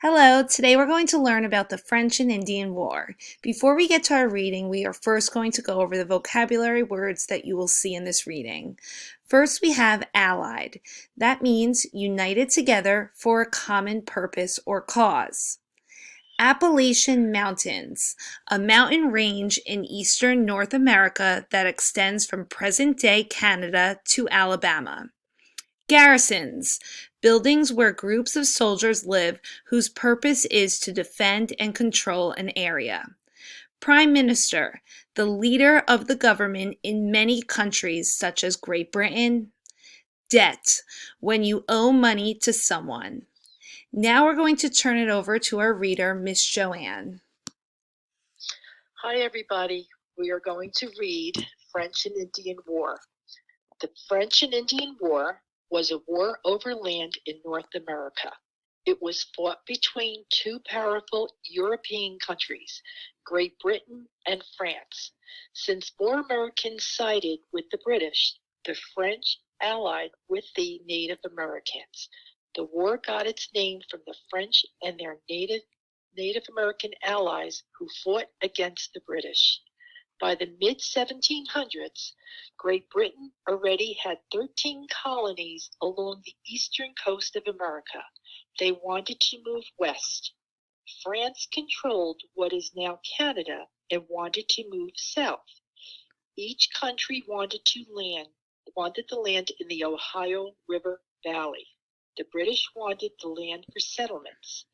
Hello, today we're going to learn about the French and Indian War. Before we get to our reading, we are first going to go over the vocabulary words that you will see in this reading. First, we have allied. That means united together for a common purpose or cause. Appalachian Mountains, a mountain range in eastern North America that extends from present-day Canada to Alabama. Garrisons, buildings where groups of soldiers live whose purpose is to defend and control an area. Prime Minister, the leader of the government in many countries such as Great Britain. Debt, when you owe money to someone. Now we're going to turn it over to our reader, Miss Joanne. Hi, everybody. We are going to read French and Indian War. The French and Indian War was a war over land in North America. It was fought between two powerful European countries, Great Britain and France. Since more Americans sided with the British, the French allied with the Native Americans. The war got its name from the French and their Native American allies who fought against the British. By the mid-1700s, Great Britain already had 13 colonies along the eastern coast of America. They wanted to move west. France controlled what is now Canada and wanted to move south. Each country wanted the land in the Ohio River Valley. The British wanted the land for settlements.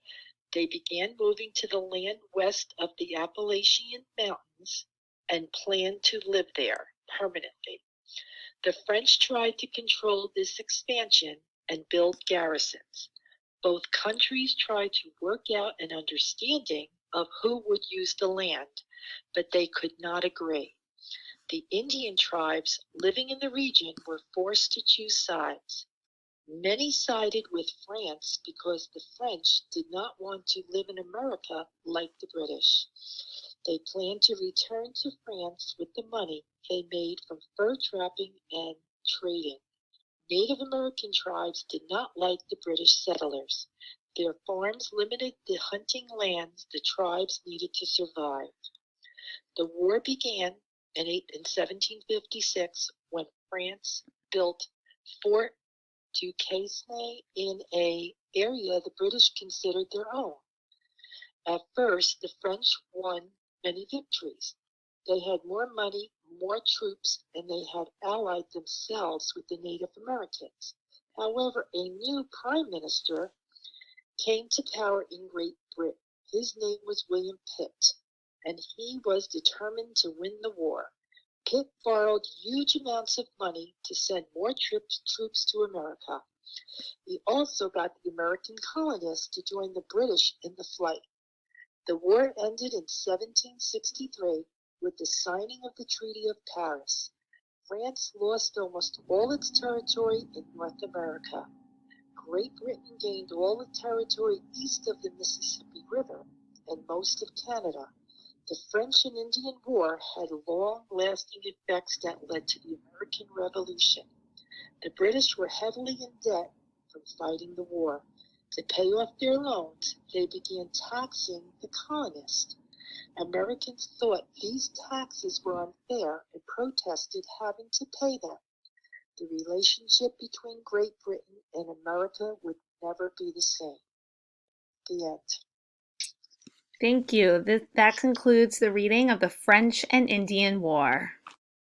They began moving to the land west of the Appalachian Mountains and planned to live there permanently. The French tried to control this expansion and build garrisons. Both countries tried to work out an understanding of who would use the land, but they could not agree. The Indian tribes living in the region were forced to choose sides. Many sided with France because the French did not want to live in America like the British. They planned to return to France with the money they made from fur trapping and trading. Native American tribes did not like the British settlers. Their farms limited the hunting lands the tribes needed to survive. The war began in 1756 when France built Fort Duquesne in an area the British considered their own. At first, the French won many victories. They had more money, more troops, and they had allied themselves with the Native Americans. However, a new prime minister came to power in Great Britain. His name was William Pitt, and he was determined to win the war. Pitt borrowed huge amounts of money to send more troops to America. He also got the American colonists to join the British in the fight. The war ended in 1763 with the signing of the Treaty of Paris. France lost almost all its territory in North America. Great Britain gained all the territory east of the Mississippi River and most of Canada. The French and Indian War had long-lasting effects that led to the American Revolution. The British were heavily in debt from fighting the war. To pay off their loans, they began taxing the colonists. Americans thought these taxes were unfair and protested having to pay them. The relationship between Great Britain and America would never be the same. The end. Thank you. That concludes the reading of the French and Indian War.